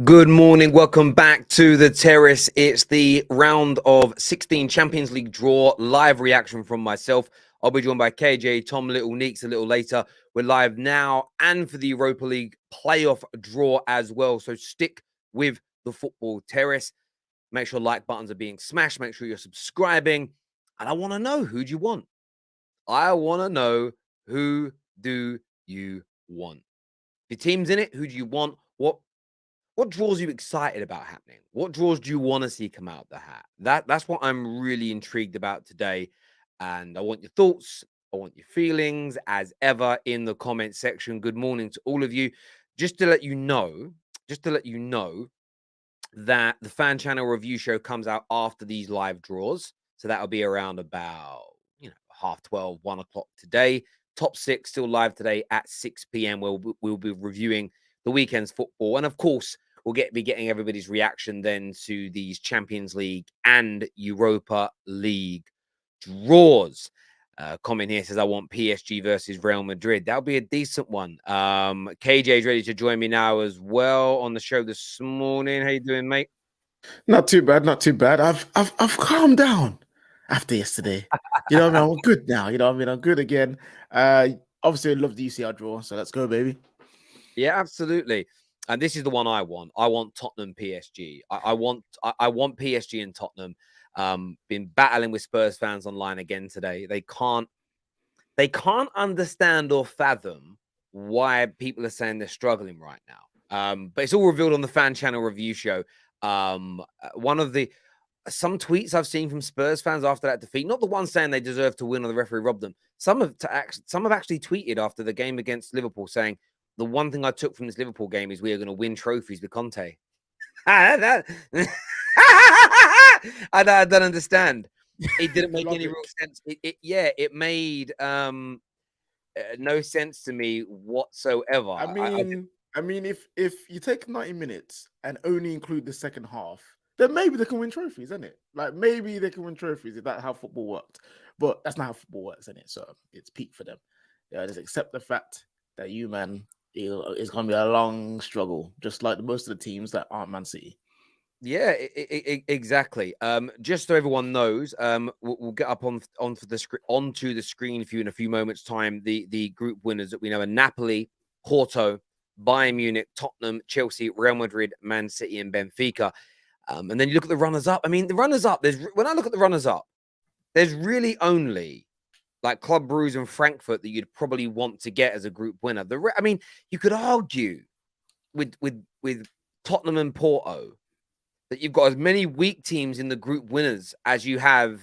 Good morning. Welcome back to the terrace. It's the round of 16 Champions League draw. Live reaction from myself. I'll be joined by KJ, Tom, Little, Neeks a little later. We're live now and for the Europa League playoff draw as well. So stick with the football terrace. Make sure like buttons are being smashed. Make sure you're subscribing. And I want to know, who do you want? I want to know, who do you want? Your team's in it. Who do you want? What draws are you excited about happening? What draws do you want to see come out of the hat? That's what I'm really intrigued about today. And I want your thoughts. I want your feelings as ever in the comment section. Good morning to all of you. Just to let you know that the fan channel review show comes out after these live draws. So that'll be around about, 12:30, 1 o'clock today. Top six still live today at 6 p.m. where we'll be reviewing the weekend's football. And of course, we'll be getting everybody's reaction then to these Champions League and Europa League draws. Comment here says, I want PSG versus Real Madrid. That'll be a decent one. KJ is ready to join me now as well on the show this morning. How you doing, mate? Not too bad, not too bad. I've calmed down after yesterday. You know what I mean? I'm good now. You know what I mean? I'm good again. Obviously, I love the UCL draw, so let's go, baby. Yeah, absolutely. And this is the one I want. I want Tottenham PSG. I want PSG and Tottenham. Been battling with Spurs fans online again today. They can't understand or fathom why people are saying they're struggling right now. But it's all revealed on the fan channel review show. Some tweets I've seen from Spurs fans after that defeat, not the ones saying they deserve to win or the referee robbed them. Some have actually tweeted after the game against Liverpool saying, the one thing I took from this Liverpool game is we are going to win trophies with Conte. I don't understand. It didn't make any real sense. It made no sense to me whatsoever. I mean, if you take 90 minutes and only include the second half, then maybe they can win trophies, isn't it? Like maybe they can win trophies if that's how football worked. But that's not how football works, isn't it? So it's peak for them. Yeah, just accept the fact that it's going to be a long struggle, just like most of the teams that aren't Man City. Yeah, exactly. Just so everyone knows, we'll get up onto the screen for you in a few moments' time. The group winners that we know are Napoli, Porto, Bayern Munich, Tottenham, Chelsea, Real Madrid, Man City, and Benfica. And then you look at the runners-up. I mean, the runners-up. When I look at the runners-up, there's really only like Club Brugge and Frankfurt that you'd probably want to get as a group winner. I mean, you could argue with Tottenham and Porto that you've got as many weak teams in the group winners as you have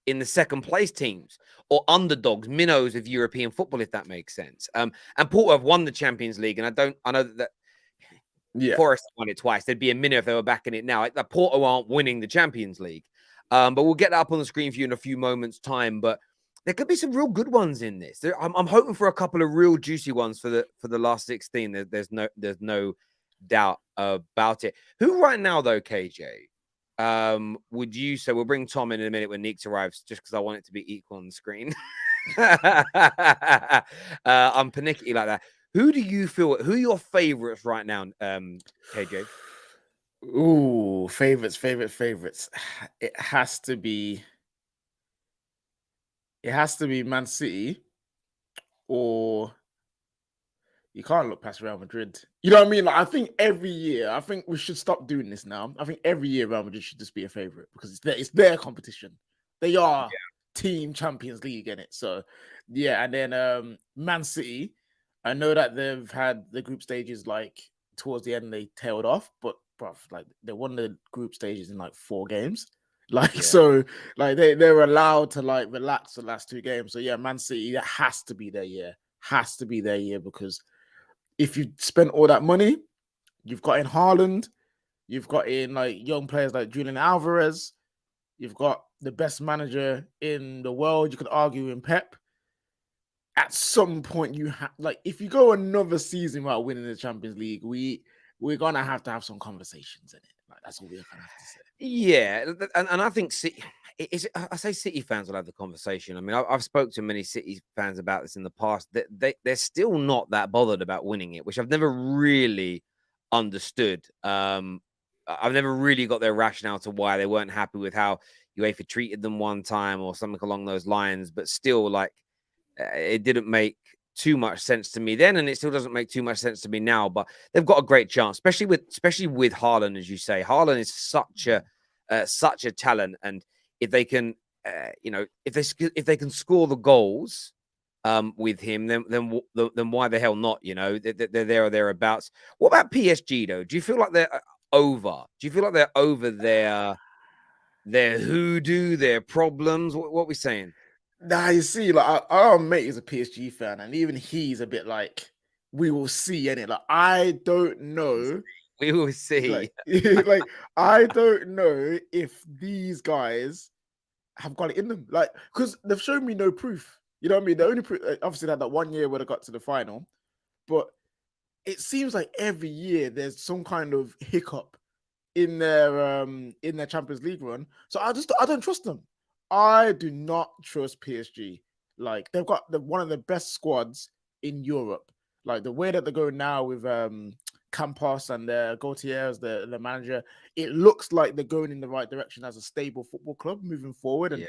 in the second place teams or underdogs, minnows of European football, if that makes sense. And Porto have won the Champions League, and I know that Forest won it twice. There'd be a minnow if they were back in it now. Like, Porto aren't winning the Champions League. But we'll get that up on the screen for you in a few moments' time. But there could be some real good ones in this. I'm hoping for a couple of real juicy ones for the last 16. There's no doubt about it. Who right now, though, KJ, would you say? We'll bring Tom in a minute when Neeks arrives, just because I want it to be equal on the screen. I'm panicky like that. Who do you feel? Who are your favorites right now, KJ? Ooh, favorites. It has to be Man City, or you can't look past Real Madrid. You know what I mean? Like, I think every year, I think we should stop doing this now. I think every year Real Madrid should just be a favorite because it's their competition. They are team Champions League in it. So yeah, and then Man City, I know that they've had the group stages like towards the end they tailed off, but bruv, like they won the group stages in like 4 games. So like they're allowed to like relax the last 2 games. So yeah, Man City, that has to be their year. Has to be their year, because if you spend all that money, you've got in Haaland, you've got in like young players like Julian Alvarez, you've got the best manager in the world, you could argue, in Pep. At some point, you have, like, if you go another season without winning the Champions League, we're gonna have to have some conversations in it. Like, that's all we're gonna have to say. Yeah, and I think City. I say City fans will have the conversation. I mean, I've spoken to many City fans about this in the past. They're still not that bothered about winning it, which I've never really understood. I've never really got their rationale to why they weren't happy with how UEFA treated them one time or something along those lines. But still, like, it didn't make too much sense to me then, and it still doesn't make too much sense to me now. But they've got a great chance, especially with Haaland, as you say. Haaland is such a talent, and if they can, if they can score the goals with him, then why the hell not? They're there or thereabouts. What about PSG though? Do you feel like they're over? Do you feel like they're over their hoodoo, their problems? What are we saying? Nah, you see, like our mate is a PSG fan, and even he's a bit like, we will see, innit? Like, I don't know. We will see. Like, like, I don't know if these guys have got it in them. Like, because they've shown me no proof. You know what I mean? The only proof, obviously, they had that 1 year where they got to the final, but it seems like every year there's some kind of hiccup in their Champions League run. So I don't trust them. I do not trust PSG. Like, they've got one of the best squads in Europe. Like, the way that they're going now with Campos and Gautier as the manager, it looks like they're going in the right direction as a stable football club moving forward. And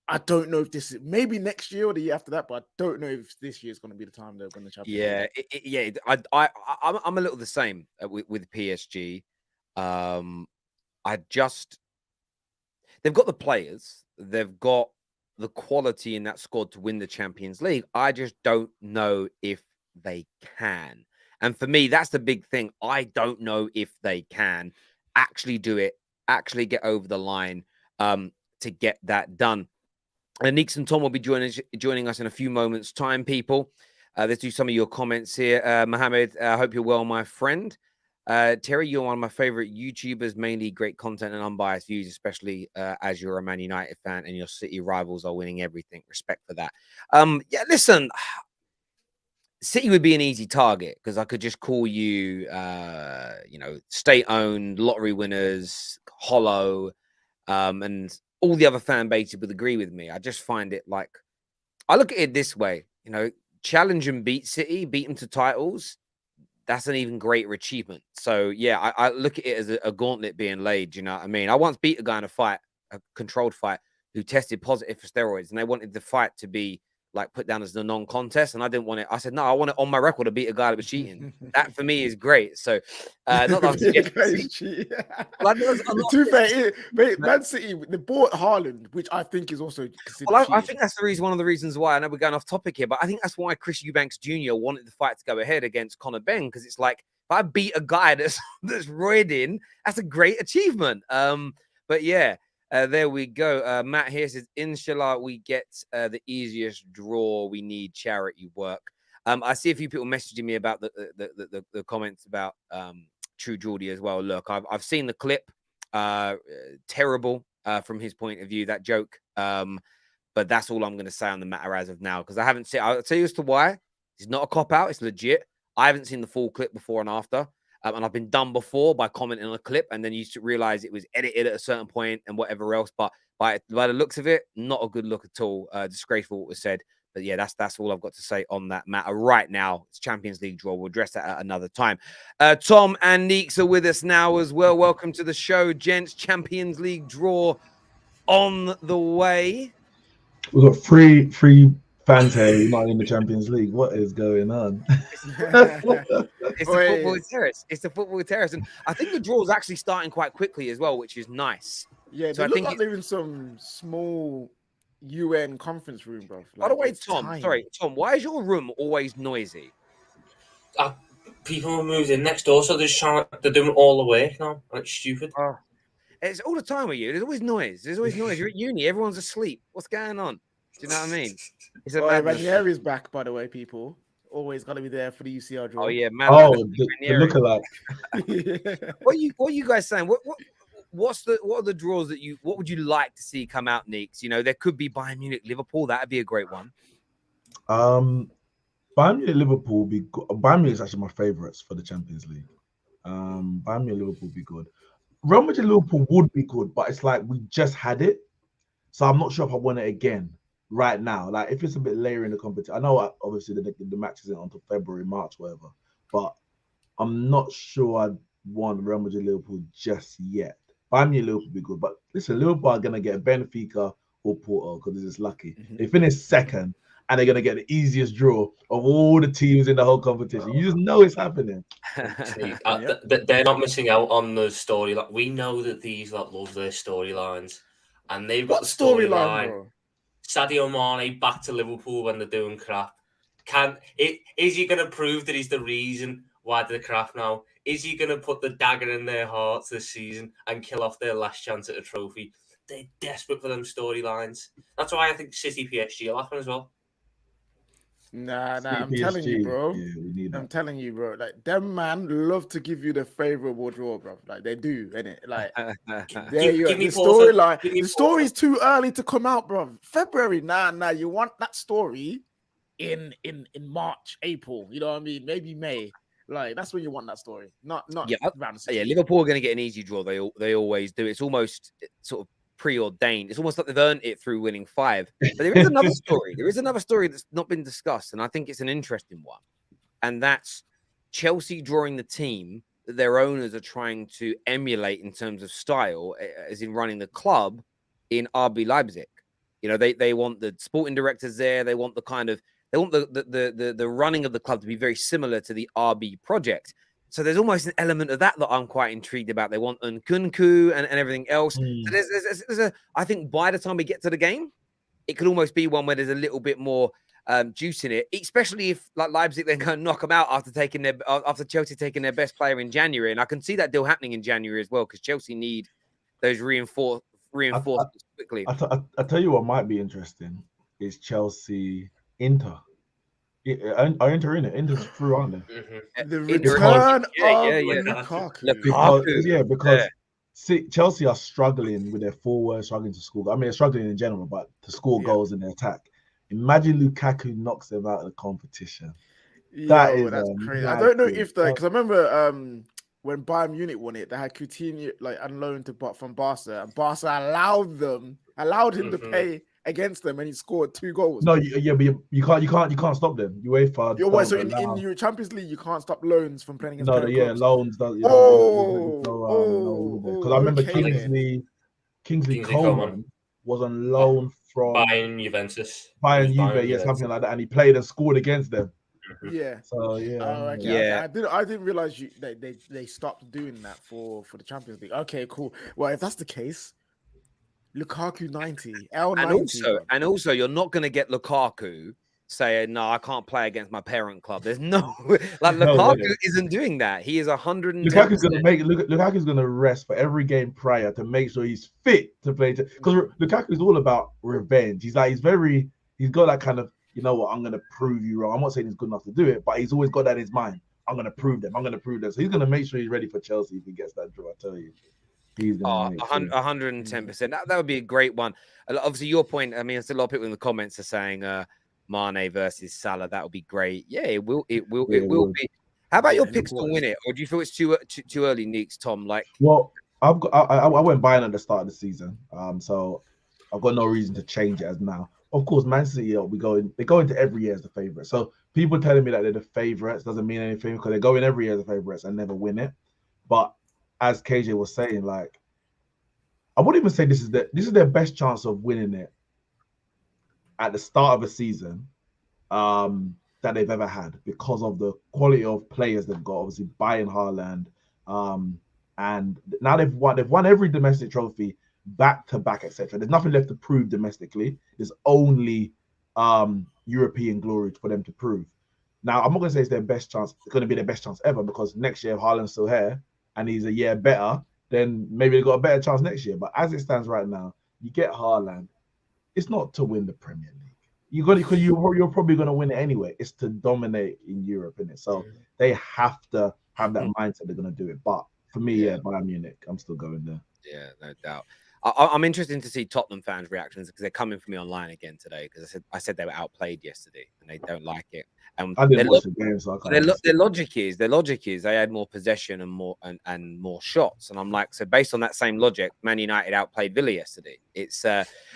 I don't know if this is maybe next year or the year after that, but I don't know if this year is going to be the time they're going to Champions League. I'm a little the same with PSG. They've got the players, they've got the quality in that squad to win the Champions League. I just don't know if they can. And for me, that's the big thing. I don't know if they can actually do it, actually get over the line to get that done. And Neeks and Tom will be joining us in a few moments' time, people. Let's do some of your comments here. Mohammed, I hope you're well, my friend. Terry, you're one of my favorite YouTubers, mainly great content and unbiased views, especially as you're a Man United fan and your City rivals are winning everything. Respect for that. Listen, City would be an easy target because I could just call you, state-owned, lottery winners, hollow, and all the other fan bases would agree with me. I just find it like, I look at it this way, challenge and beat City, beat them to titles. That's an even greater achievement. So, yeah, I look at it as a gauntlet being laid. You know what I mean? I once beat a guy in a controlled fight, who tested positive for steroids, and they wanted the fight to be like put down as the non-contest, and I didn't want it. I said, no, I want it on my record to beat a guy that was cheating. That for me is great. So, not that I'm too fair, Man City, they bought Haaland, which I think is also considered I think that's one of the reasons why. I know we're going off topic here, but I think that's why Chris Eubanks Jr. wanted the fight to go ahead against Conor Benn, because it's like, if I beat a guy that's roided in, that's a great achievement. But yeah. There we go. Matt here says, inshallah, we get the easiest draw. We need charity work. I see a few people messaging me about the comments about True Geordie as well. Look, I've seen the clip. Terrible from his point of view, that joke. But that's all I'm going to say on the matter as of now, because I haven't seen. I'll tell you as to why. It's not a cop-out. It's legit. I haven't seen the full clip before and after. And I've been done before by commenting on a clip, and then you used to realize it was edited at a certain point and whatever else. But by the looks of it, not a good look at all. Disgraceful what was said. But yeah, that's all I've got to say on that matter right now. It's Champions League draw. We'll address that at another time. Tom and Neeks are with us now as well. Welcome to the show, gents. Champions League draw on the way. We've got three fans here not in the Champions League. What is going on? It's the football terrace. It's the football terrace, and I think the draw is actually starting quite quickly as well, which is nice. Yeah, so I think like they're in some small UN conference room, bro. By the way, Tom, why is your room always noisy? People moved in next door, so they're doing all the work now. Like stupid. It's all the time with you. There's always noise. You're at uni. Everyone's asleep. What's going on? Do you know what I mean? It's Ranieri's back, by the way, people. Always got to be there for the UCL draw. Oh yeah, man. The lookalike. What are you guys saying? What are the draws that what would you like to see come out, Neeks? There could be Bayern Munich, Liverpool. That'd be a great one. Bayern Munich, Liverpool would be good. Bayern Munich is actually my favorites for the Champions League. Bayern Munich, Liverpool would be good. Real Madrid, Liverpool would be good, but it's like we just had it, so I'm not sure if I want it again right now. Like if it's a bit later in the competition, I know obviously the match isn't until February, March, whatever, but I'm not sure I'd want Real Madrid Liverpool just yet. Bayern Munich Liverpool would be good, but listen, Liverpool are gonna get Benfica or Porto because they're just lucky. They finish second, and they're gonna get the easiest draw of all the teams in the whole competition. You just know it's happening. They're not missing out on the story. Like, we know that these lot love their storylines, and they've got What the storyline, storyline. bro? Sadio Mane back to Liverpool when they're doing crap. Is he going to prove that he's the reason why they're crap now? Is he going to put the dagger in their hearts this season and kill off their last chance at a trophy? They're desperate for them storylines. That's why I think City PSG will happen as well. Nah, I'm telling you, bro. Yeah, we need that. I'm telling you, bro. Like, them man love to give you the favorable draw, bro. Like, they do, innit? Like, there you go. The storyline. The story's too early to come out, bro. February, nah. You want that story in March, April. You know what I mean? Maybe May. Like, that's when you want that story. Not around the yeah. Liverpool are going to get an easy draw. They always do. It's almost sort of preordained. It's almost like they've earned it through winning 5. But there is another story. There is another story that's not been discussed, and I think it's an interesting one. And that's Chelsea drawing the team that their owners are trying to emulate in terms of style, as in running the club in RB Leipzig. You know, they want the sporting directors there. They want the running of the club to be very similar to the RB project. So there's almost an element of that I'm quite intrigued about. They want Nkunku and everything else. So I think by the time we get to the game, it could almost be one where there's a little bit more juice in it, especially if like Leipzig then go and knock them out after Chelsea taking their best player in January. And I can see that deal happening in January as well, because Chelsea need those reinforcements quickly. I tell you what might be interesting is Chelsea Inter. Are Inter in it? Inter's through, aren't they? Mm-hmm. The return of Lukaku. Because see, Chelsea are struggling with their forward, struggling to score. I mean, they're struggling in general, but to score goals in their attack. Imagine Lukaku knocks them out of the competition. That's crazy. I don't know if because I remember when Bayern Munich won it, they had Coutinho like on loan from Barca, and Barca allowed him to pay against them, and he scored 2 goals. No, but you can't stop them. UEFA. So in your Champions League, you can't stop loans from playing against. Loans. Because I remember Kingsley Coman was on loan from Bayern Juventus, something like that, and he played and scored against them. Yeah. So I didn't realize they stopped doing that for the Champions League. Okay, cool. Well, if that's the case, Lukaku 90, L90, and also you're not going to get Lukaku saying, "No, I can't play against my parent club." There's no Lukaku isn't doing that. He is 110%. Lukaku's going to rest for every game prior to make sure he's fit to play. Because Lukaku is all about revenge. He's got that kind of, you know what, I'm going to prove you wrong. I'm not saying he's good enough to do it, but he's always got that in his mind. I'm going to prove them. So he's going to make sure he's ready for Chelsea if he gets that draw. I tell you. 110%. That would be a great one. Obviously, your point. I mean, there's a lot of people in the comments are saying Mane versus Salah. That would be great. Yeah, it will be. How about your picks to win it, or do you feel it's too early, Neeks, Tom? Well, I went Bayern at the start of the season, so I've got no reason to change it as now. Of course, Man City, they go into every year as the favorite. So people telling me that they're the favorites doesn't mean anything, because they go in every year as the favorites and never win it. But as KJ was saying, like, I wouldn't even say this is their best chance of winning it at the start of a season that they've ever had, because of the quality of players they've got. Obviously, Bayern, Haaland, and now they've won every domestic trophy back to back, etc. There's nothing left to prove domestically. There's only European glory for them to prove. Now, I'm not going to say it's their best chance. It's going to be their best chance ever, because next year if Haaland's still here and he's a year better, then maybe they've got a better chance next year. But as it stands right now, you get Haaland. It's not to win the Premier League. You're probably going to win it anyway. It's to dominate in Europe, innit? So they have to have that mindset they're going to do it. But for me, Bayern Munich, I'm still going there. Yeah, no doubt. I'm interested to see Tottenham fans' reactions, because they're coming for me online again today, because I said they were outplayed yesterday and they don't like it. I didn't watch the game, so I can't. Their logic is they had more possession and more shots, and I'm like, so based on that same logic, Man United outplayed Villa yesterday. It's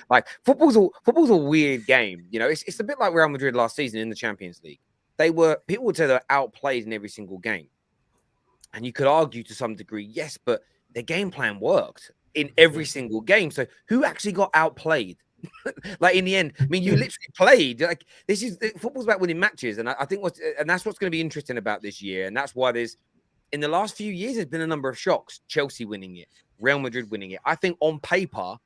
like football's a weird game, you know. It's a bit like Real Madrid last season in the Champions League. People would say they were outplayed in every single game, And you could argue to some degree, yes, but their game plan worked in every single game. So who actually got outplayed? Like in the end, I mean, you literally played. Like this is football's about winning matches, and I think that's what's going to be interesting about this year, and that's why there's in the last few years there's been a number of shocks. Chelsea winning it, Real Madrid winning it. I think on paper,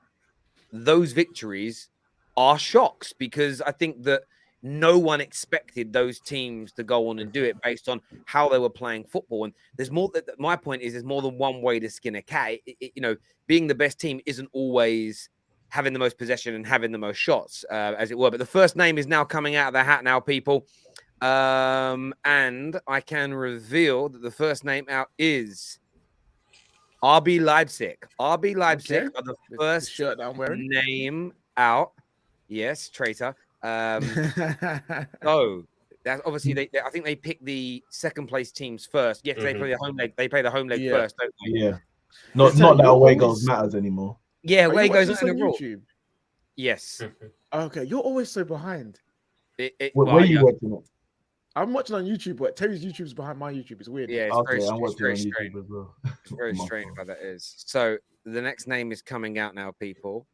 those victories are shocks because I think that no one expected those teams to go on and do it based on how they were playing football. And there's more. My point is, there's more than one way to skin a cat. Being the best team isn't always having the most possession and having the most shots, as it were. But the first name is now coming out of the hat now, people. And I can reveal that the first name out is RB Leipzig. RB Leipzig are the first shirt that I'm wearing. Name out. Yes, traitor. So that's obviously I think they pick the second place teams first. Yes, they play the home leg. They play the home leg first, don't they? Yeah. Not that away goals matters anymore. Yeah, Are away you goes watching on this on YouTube. Yes. Okay, you're always so behind. Where are you watching it? I'm watching on YouTube, but Terry's YouTube's behind my YouTube. It's weird. Yeah, I'm watching it's on very YouTube strange. as well. It's very strange how that is. So the next name is coming out now, people.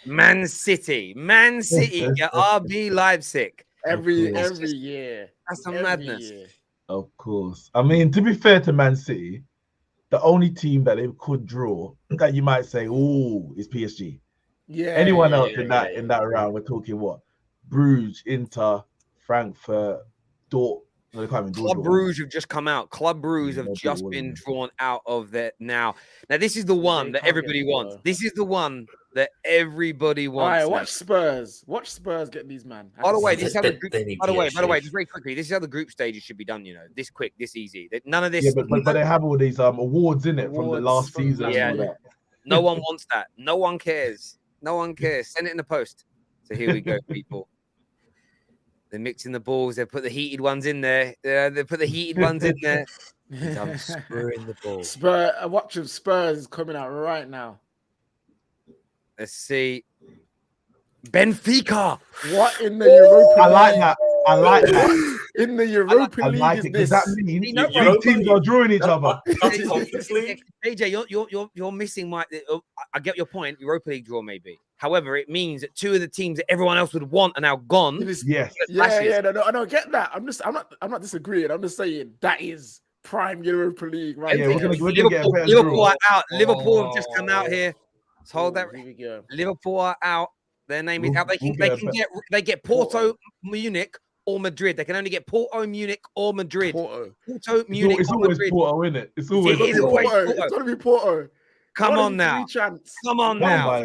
Man City, yeah, RB Leipzig. Every year. That's some madness. Year. Of course. I mean, to be fair to Man City, the only team that they could draw that you might say, "Oh, is PSG." Yeah. Anyone else in that round? We're talking what? Bruges, Inter, Frankfurt, Dort. No, they can't even Club Brugge have just come out. Club Brugge have just been drawn out of that now. Now this is the one that everybody wants. This is the one that everybody wants. All right, watch Spurs. Watch Spurs get these man. By the way, this is how the group. By the way, just very quickly, this is how the group stages should be done. You know, this quick, this easy. None of this. Yeah, but they have all these awards in it from the last season. Yeah, no one wants that. No one cares. No one cares. Send it in the post. So here we go, people. They're mixing the balls. They put the heated ones in there. They put the heated ones in there. I'm screwing the ball. A watch of Spurs is coming out right now. Let's see. Benfica. What in the Europa League? I like that. I like that. In the Europa League, like it. Does that mean big teams are drawing each other? AJ, you're missing my. I get your point. Europa League draw maybe. However, it means that two of the teams that everyone else would want are now gone. Yes. Yeah. No, I don't get that. I'm not disagreeing. I'm just saying that is prime Europa League, right? Yeah, we're gonna get a better Liverpool draw. are out. Liverpool have just come out here. Let's hold that. Here we go. Liverpool are out. Their name is out. They get Porto, Munich, or Madrid. They can only get Porto, Munich, or Madrid. Porto, Munich, it's or always Madrid. Porto, isn't it? It's always Porto. It's gonna be Porto. Come on now. Come on now.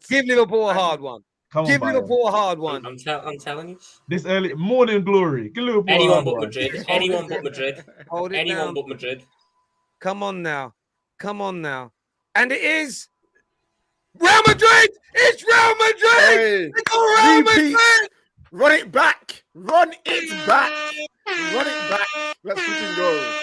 Give Liverpool a hard one. Give Liverpool a hard one. I'm telling you. This early morning glory. Give Liverpool Anyone but Madrid. Anyone but Madrid. Hold it Anyone down. but Madrid. Come on now. Come on now. And it is Real Madrid. It's Real Madrid. Hey, It's Real Madrid. Run it back. Run it back. Run it back. Let's freaking go.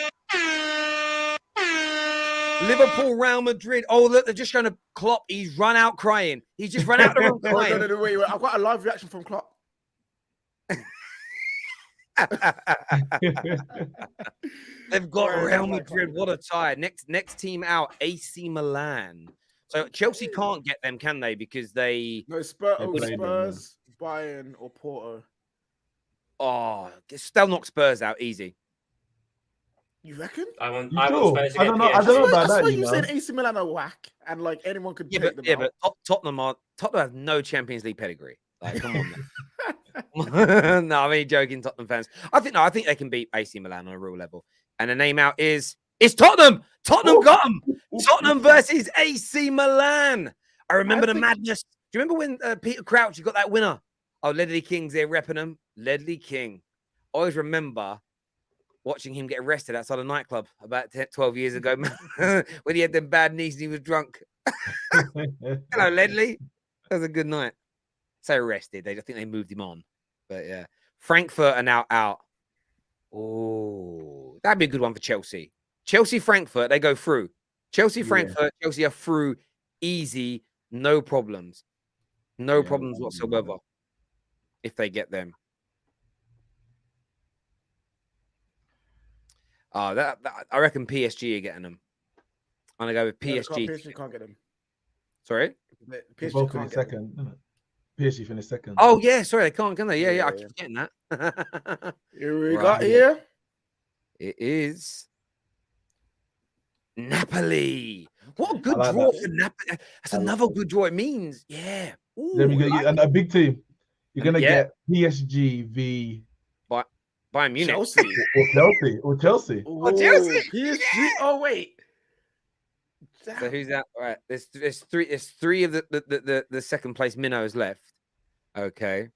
Liverpool, Real Madrid. Oh, look, they're just trying to Klopp. He's run out crying. He's just run out the room crying. No, wait. I've got a live reaction from Klopp. They've got Real Madrid. What a tie. Next team out, AC Milan. So Chelsea can't get them, can they? Because they... No, Spurs, Bayern, or Porto. Oh, they'll knock Spurs out easy. You reckon? I want Spurs to get PSG. I don't know about that. You said AC Milan are whack, and like anyone could take them out. But Tottenham have no Champions League pedigree. Like, come on, man. No, I'm only joking, Tottenham fans. I think they can beat AC Milan on a real level. And the name out is Tottenham. Tottenham got them. Tottenham versus AC Milan. I remember the madness. Do you remember when Peter Crouch got that winner? Oh, Ledley King's there repping him. Ledley King. I always remember watching him get arrested outside a nightclub about 12 years ago when he had them bad knees and he was drunk. Hello, Ledley. That was a good night. So arrested. I think they moved him on. But yeah. Frankfurt are now out. Oh, that'd be a good one for Chelsea. Chelsea, Frankfurt, they go through. Chelsea, Frankfurt, Chelsea are through easy, no problems. No problems whatsoever if they get them. that I reckon PSG are getting them. I'm gonna go with No, PSG. PSG can't get them. Sorry. They PSG both can't finished get them. second, isn't it? PSG finished second. Oh yeah, sorry, they can't, can they? Yeah, I Yeah. keep forgetting that. Here we Right. got here. It is Napoli. What a good like draw that. for Napoli. That's I like another good draw. It means, yeah. Then we Ooh, get and a big team. You're gonna Yeah. get PSG v Bayern Munich. Chelsea. or Chelsea. Oh, Chelsea. PSG. Oh, wait. So who's that? All right. There's three of the second place minnows left. Okay.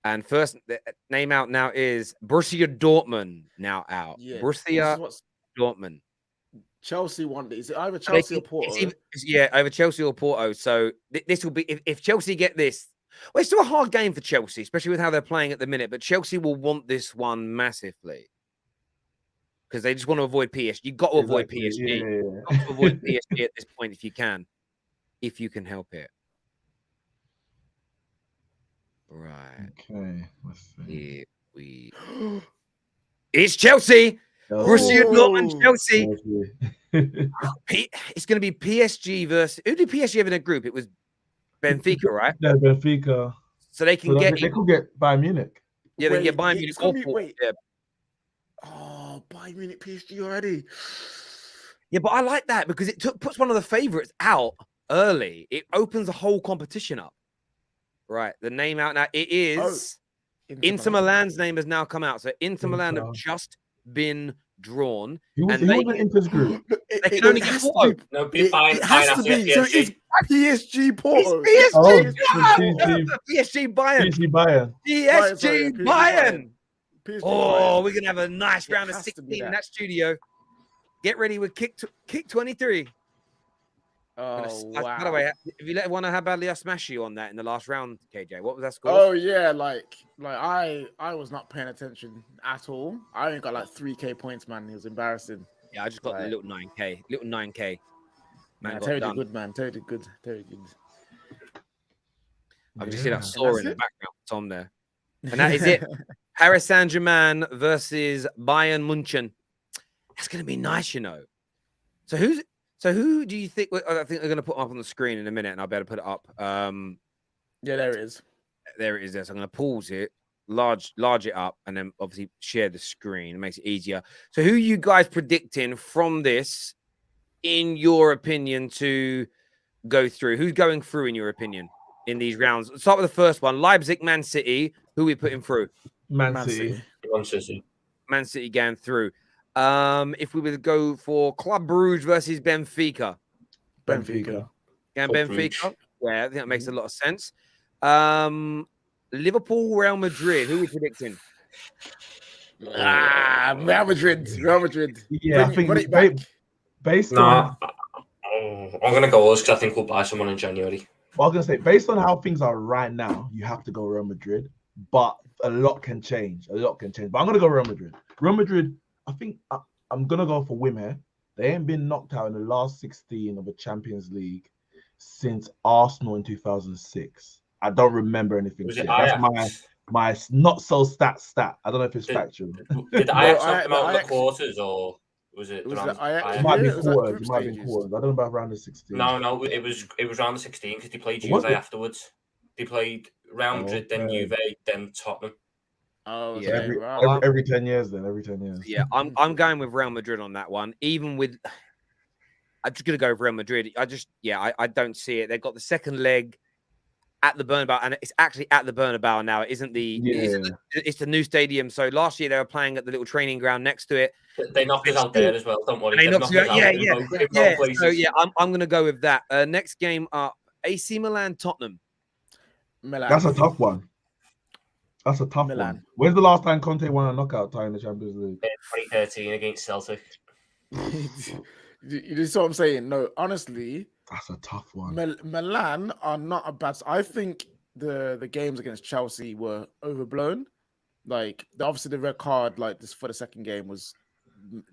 And first name out now is Borussia Dortmund now out. Yeah. Borussia This is Dortmund. Chelsea won. Is it either Chelsea or Porto? Yeah, over Chelsea or Porto. So this will be if Chelsea get this. Well, it's still a hard game for Chelsea, especially with how they're playing at the minute. But Chelsea will want this one massively because they just want to avoid PSG. You've got to avoid PSG. Yeah. You've got to avoid PSG at this point if you can help it. Right. Okay. Let's see. Here it's Chelsea. Borussia Dortmund, Chelsea. It's going to be PSG versus. Who did PSG have in a group? It was Benfica, right? Yeah, Benfica. So they can So get. they could get Bayern Munich. Yeah, they can get Wait, Bayern it's Munich. gonna be- wait. Yeah. Oh, Bayern Munich PSG already. Yeah, but I like that because it puts one of the favorites out early. It opens the whole competition up. Right. The name out now. It is Inter Milan's name has now come out. So Inter Milan have just been drawn. Who was and in Inter's group? They can only get Porto. No, It has to be. So it's PSG Porto. It's PSG PSG Bayern. PSG Bayern. PSG Bayern. PSG Oh, Bayern. we're gonna have a nice It round of has to 16 be in that. that studio. Get ready with kick 23. Oh, By the wow. way, if you let everyone know how badly I smashed you on that in the last round, KJ, what was that score? Oh yeah, like I was not paying attention at all. I only got like 3K points, man. It was embarrassing. Yeah, I just got the Right. little 9K. Little 9K. Man, Man, got Terry did done. good, man. Terry did good. Terry good. I've just seen that saw that's in the it? background. Tom there. And that is it. Paris Saint-Germain versus Bayern Munchen. That's going to be nice, you know. So who do you think? I think they're going to put up on the screen in a minute, and I'll better put it up. Yeah, there it is. There it is. There. So I'm going to pause it, large it up, and then obviously share the screen. It makes it easier. So who are you guys predicting from this, in your opinion, to go through? Who's going through, in your opinion, in these rounds? Let's start with the first one. Leipzig, Man City. Who are we putting through? Man City. Man City going through. If we were to go for Club Brugge versus Benfica. Benfica. Again, Club Benfica. Brugge. Yeah, I think that makes a lot of sense. Liverpool, Real Madrid. Who are we predicting? Real Madrid. Real Madrid. Yeah, I Run it think back. based Nah, on I'm gonna go us because I think we'll buy someone in January. well, I was gonna say, based on how things are right now, you have to go Real Madrid. But a lot can change. A lot can change. But I'm gonna go Real Madrid. Real Madrid. I think I'm gonna go for Wim here. They ain't been knocked out in the last 16 of the Champions League since Arsenal in 2006. I don't remember anything. Was it That's Ajax? my not so stat. I don't know if it's factual. Did Ajax No, knock them out in the Ajax- quarters, or was it? Was around- it Ajax? It might be Yeah, it was like quarters. group It might be stages. quarters. I don't know about round of 16. No, it was round the 16 because they played Was Juve it? afterwards. They played Real Madrid, then Okay. Juve, then Tottenham. Oh, Yeah, okay, right. Every 10 years then. Every 10 years. Yeah, I'm going with Real Madrid on that one. Even with, I'm just gonna go with Real Madrid. I don't see it. They've got the second leg at the Bernabeu, and it's actually at the Bernabeu now. It isn't the. It's the new stadium. So last year they were playing at the little training ground next to it. They knocked us out there as well. Don't worry. And they They've knocked you out. us Yeah. in both Yeah. places. So yeah, I'm gonna go with that. Next game up, AC Milan, Tottenham. Milan. That's a tough one. That's a tough Milan. one. When's the last time Conte won a knockout tie in the Champions League? 2013 against Celtic. You see what I'm saying? No, honestly, That's a tough one. Milan are not a bad. I think the games against Chelsea were overblown. Like obviously the red card, like this for the second game, was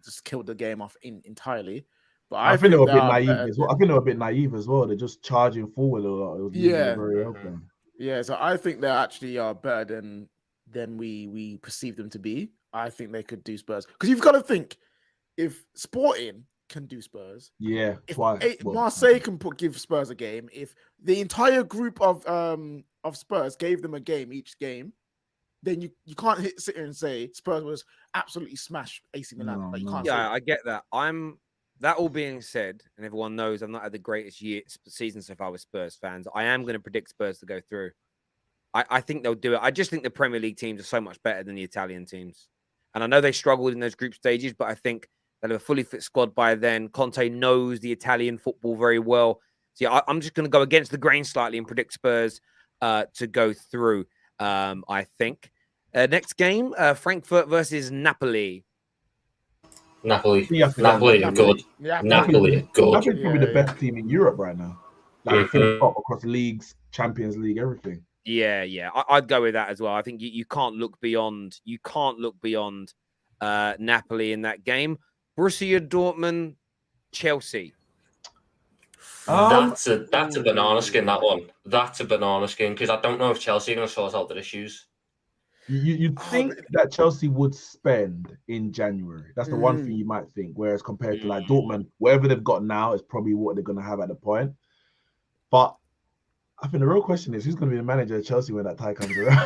just killed the game off entirely. But I think they were a bit are naive better as well. I think they were a bit naive as well. They're just charging forward a lot. It was Yeah. very open. Yeah, so I think they actually are better than we perceive them to be. I think they could do Spurs because you've got to think if Sporting can do Spurs, Yeah, if twice. Marseille can give Spurs a game, if the entire group of Spurs gave them a game each game, then you can't sit here and say Spurs was absolutely smashed AC Milan. No, Like, you no. can't say Yeah, that. I get that. That all being said, and everyone knows I'm not had the greatest season so far with Spurs fans. I am going to predict Spurs to go through. I think they'll do it. I just think the Premier League teams are so much better than the Italian teams. And I know they struggled in those group stages, but I think they'll have a fully fit squad by then. Conte knows the Italian football very well. So yeah, I'm just going to go against the grain slightly and predict Spurs to go through, I think. Next game, Frankfurt versus Napoli. Napoli. You have to go Napoli are good. Yeah, Napoli are good. Napoli's probably the Yeah. best team in Europe right now. Like full top across leagues, Champions League, everything. Yeah. I'd go with that as well. I think you can't look beyond. Napoli in that game. Borussia Dortmund, Chelsea. That's a banana skin, that one. That's a banana skin, because I don't know if Chelsea are going to sort out their issues. You'd think that Chelsea would spend in January. That's the one thing you might think. Whereas compared to like Dortmund, whatever they've got now is probably what they're going to have at the point. But I think the real question is who's going to be the manager of Chelsea when that tie comes around?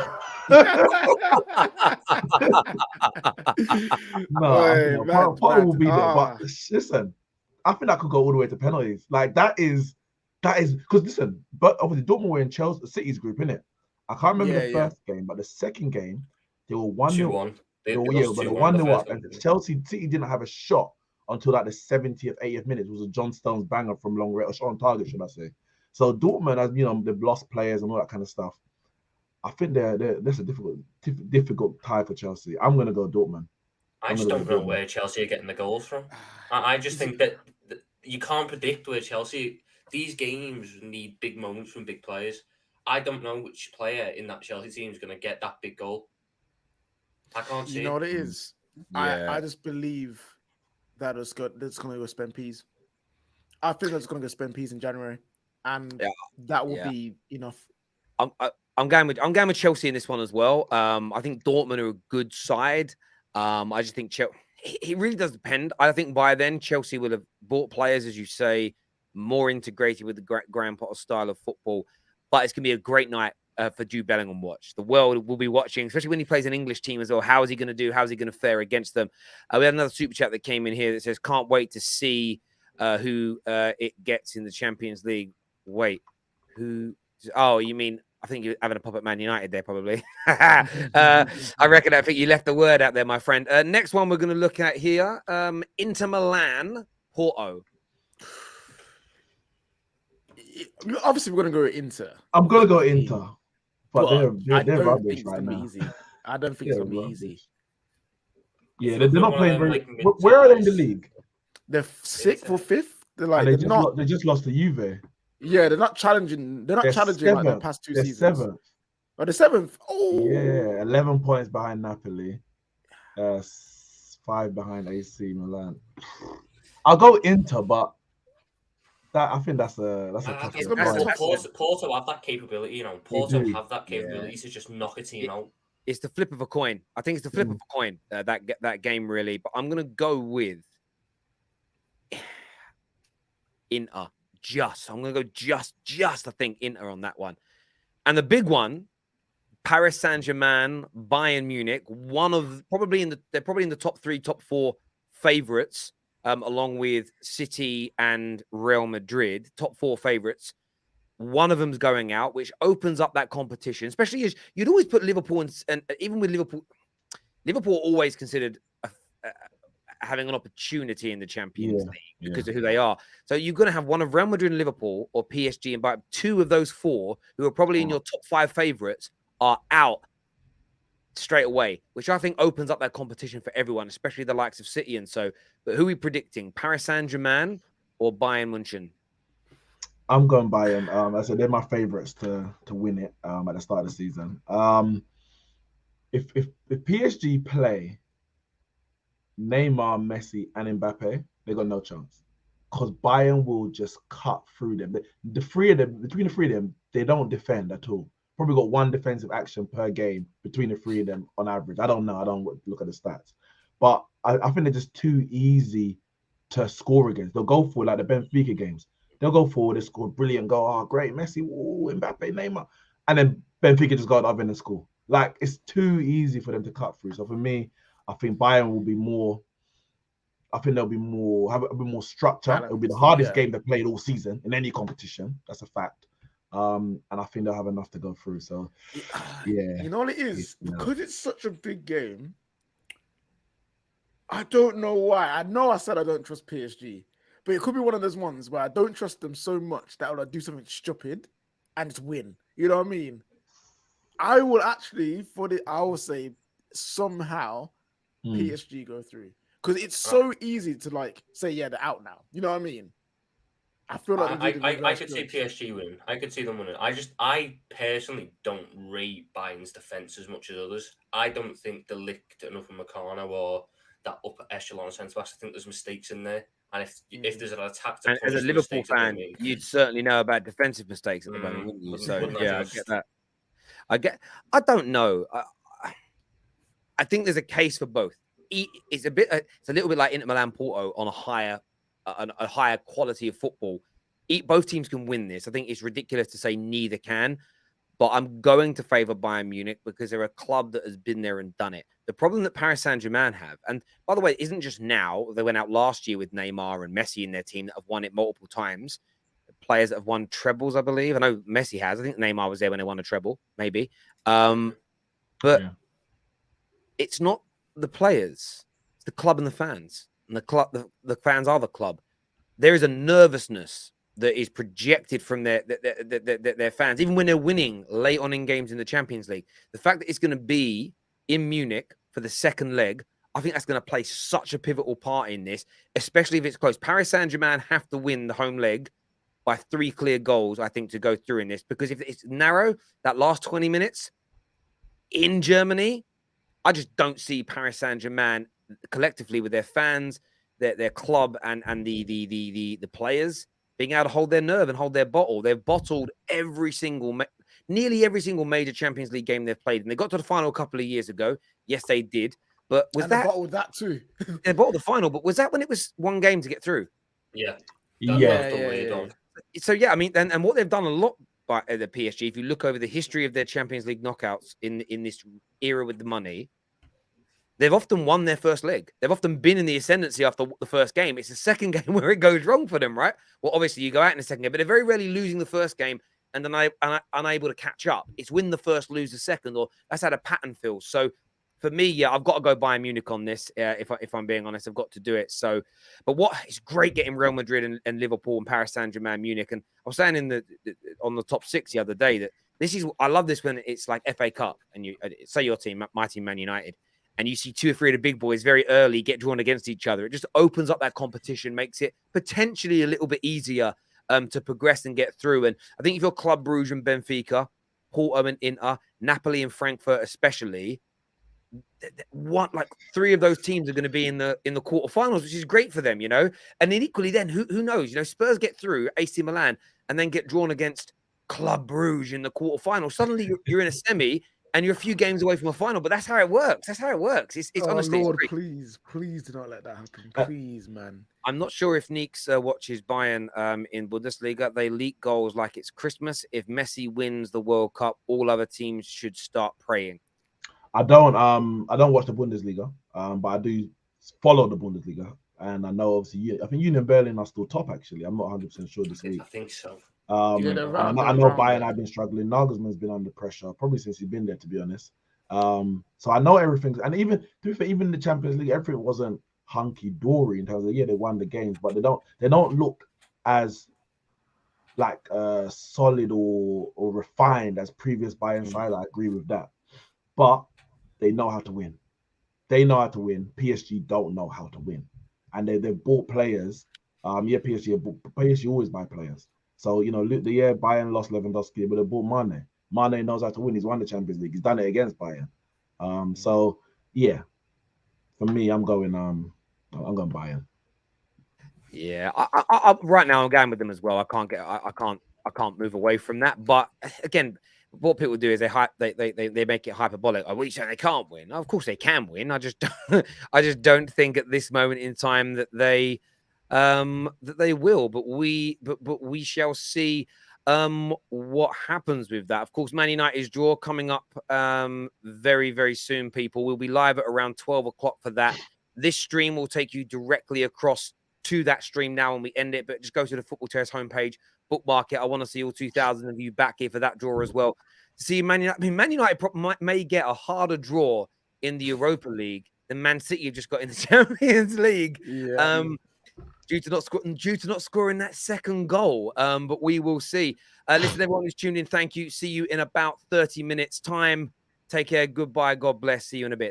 Potter will be there. But listen, I think that could go all the way to penalties. Like that is because listen, but obviously Dortmund were in Chelsea City's group, innit? I can't remember the first game, but the second game they were 1-0. They were 1-0 up, and City didn't have a shot until like the 70th, 80th minute. It was a John Stones banger from long range, or shot on target, should I say? So Dortmund, as you know, they've lost players and all that kind of stuff. I think that's a difficult tie for Chelsea. I'm gonna go Dortmund. I just don't know where Chelsea are getting the goals from. I just think that you can't predict where Chelsea. These games need big moments from big players. I don't know which player in that Chelsea team is going to get that big goal. I can't see. You know what it is? Yeah. I just believe that it's going to go spend peas. I think it's going to go spend peas in January, and that will be enough. I'm going with Chelsea in this one as well. I think Dortmund are a good side. I just think Chelsea. It really does depend. I think by then Chelsea will have bought players, as you say, more integrated with the Graham Potter style of football. But it's going to be a great night for Jude Bellingham watch. The world will be watching, especially when he plays an English team as well. How is he going to do? How's he going to fare against them? We had another super chat that came in here that says, can't wait to see who it gets in the Champions League. Wait, who? Oh, you mean, I think you're having a pop at Man United there, probably. I think you left the word out there, my friend. Next one we're going to look at here, Inter Milan, Porto. Obviously, we're going to go Inter. I'm going to go Inter. But they're don't rubbish think right now. Easy. I don't think it's going to be easy. Yeah, they're not playing very... Where are they in the league? They're 6th or 5th. They just lost to Juve. Yeah, they're not challenging. They're not challenging like the past two seasons. 7th. Oh, the 7th. Oh, yeah, 11 points behind Napoli. 5 behind AC Milan. I'll go Inter, but I think that's a tough one. Porto have that capability, you know. Porto have that capability to just knock a team out. It's the flip of a coin. I think it's the flip of a coin, that game, really. But I'm going to go with Inter. I'm going to go just, I think, Inter on that one. And the big one, Paris Saint-Germain, Bayern Munich, they're probably in the top 3, top 4 favorites, along with City and Real Madrid, top 4 favorites. One of them's going out, which opens up that competition, especially as you'd always put Liverpool and even with Liverpool always considered having an opportunity in the Champions League because of who they are. So you're going to have one of Real Madrid and Liverpool or PSG, and by 2 of those 4 who are probably in your top 5 favorites are out straight away, which I think opens up that competition for everyone, especially the likes of City. And so, but who are we predicting? Paris Saint-Germain or Bayern Munich? I'm going Bayern. I said they're my favorites to win it at the start of the season. If PSG play Neymar, Messi, and Mbappe, they got no chance because Bayern will just cut through them. Between the 3 of them, they don't defend at all. Probably got 1 defensive action per game between the 3 of them on average. I don't know. I don't look at the stats, but I think they're just too easy to score against. They'll go for like the Benfica games. They'll go forward, they score brilliant goal. Oh, great, Messi, ooh, Mbappe, Neymar. And then Benfica just go up and score. Like, it's too easy for them to cut through. So for me, I think Bayern will be more, I think they'll be more, have a bit more structure. Balance, It'll be the hardest yeah. game they've played all season in any competition. That's a fact. And I think they'll have enough to go through. So, yeah. You know what it is? Yeah. Because it's such a big game, I don't know why. I know I said I don't trust PSG, but it could be one of those ones where I don't trust them so much that I'll do something stupid and just win. You know what I mean? I will actually, I will say somehow PSG go through. Because it's so easy to like say, yeah, they're out now. You know what I mean? I feel like I could see PSG win. I could see them winning. I personally don't rate Bayern's defense as much as others. I don't think they're licked enough from Meccano or that upper echelon centre backs. I think there's mistakes in there. And if there's an attack to and as a Liverpool fan, you'd certainly know about defensive mistakes at the moment, wouldn't you? So yeah, I get that. I don't know. I think there's a case for both. It's a little bit like Inter Milan Porto on a higher quality of football. Both teams can win this. I think it's ridiculous to say neither can, but I'm going to favour Bayern Munich because they're a club that has been there and done it. The problem that Paris Saint-Germain have, and by the way, it isn't just now. They went out last year with Neymar and Messi in their team that have won it multiple times. Players that have won trebles, I believe. I know Messi has. I think Neymar was there when they won a treble, maybe. But it's not the players. It's the club and the fans. And the fans are the club. There is a nervousness that is projected from their fans, even when they're winning late on in games in the Champions League. The fact that it's going to be in Munich for the second leg, I think that's going to play such a pivotal part in this, especially if it's close. Paris Saint-Germain have to win the home leg by 3 clear goals, I think, to go through in this. Because if it's narrow, that last 20 minutes in Germany, I just don't see Paris Saint-Germain collectively with their fans, their club, and the players being able to hold their nerve and hold their bottle. They've bottled nearly every single major Champions League game they've played, and they got to the final a couple of years ago. Yes, they did, but they bottled that too. They bottled the final, but was that when it was one game to get through? Yeah. So yeah, I mean, and what they've done a lot by the PSG, if you look over the history of their Champions League knockouts in this era with the money, they've often won their first leg. They've often been in the ascendancy after the first game. It's the second game where it goes wrong for them, right? Well, obviously you go out in the second game, but they're very rarely losing the first game and then unable to catch up. It's win the first, lose the second, or that's how the pattern feels. So for me, yeah, I've got to go Bayern Munich on this. If I'm being honest, I've got to do it. So, but it's great getting Real Madrid and Liverpool and Paris Saint-Germain, Munich. And I was saying on the top 6 the other day that I love this when it's like FA Cup and you say your team, my team, Man United, and you see 2 or 3 of the big boys very early get drawn against each other. It just opens up that competition, makes it potentially a little bit easier to progress and get through. And I think if you're Club Brugge and Benfica, Porto and Inter, Napoli and Frankfurt especially, 3 of those teams are going to be in the quarterfinals, which is great for them, you know. And then equally, then who knows? You know, Spurs get through AC Milan and then get drawn against Club Brugge in the quarterfinal. Suddenly, you're in a semi and you're a few games away from a final. But that's how it works. It's honestly, Lord, please do not let that happen, please, man. I'm not sure if Neeks watches Bayern in Bundesliga. They leak goals like it's Christmas. If Messi wins the World Cup, all other teams should start praying. I don't watch the Bundesliga, but I do follow the Bundesliga, and I know obviously I think Union Berlin are still top. Actually, I'm not 100% sure this week. I think so. I know Bayern have been struggling. Nagelsmann's been under pressure probably since he's been there, to be honest. So I know everything, and even even the Champions League, everything wasn't hunky dory in terms of they won the games, but they don't look as like solid or refined as previous Bayern sides. I agree with that, but they know how to win. They know how to win. PSG don't know how to win, and they've bought players. PSG always buy players. So the year Bayern lost Lewandowski, but they bought Mane. Mane knows how to win. He's won the Champions League. He's done it against Bayern. So yeah, for me, I'm going Bayern. Yeah, I right now I'm going with them as well. I can't move away from that. But again, what people do is they make it hyperbolic. Oh, what are you saying? They can't win. Of course they can win. I just don't think at this moment in time that they will. But we shall see what happens with that. Of course, Man United's draw coming up very, very soon, people. We'll be live at around 12 o'clock for that. This stream will take you directly across to that stream now when we end it, but just go to the Football Terrace homepage, bookmark it. I want to see all 2,000 of you back here for that draw as well. See, Man United, I mean, Man United may get a harder draw in the Europa League than Man City have just got in the Champions League. Yeah. Due to not scoring that second goal. But we will see. Listen, everyone who's tuned in, thank you. See you in about 30 minutes time. Take care. Goodbye. God bless. See you in a bit.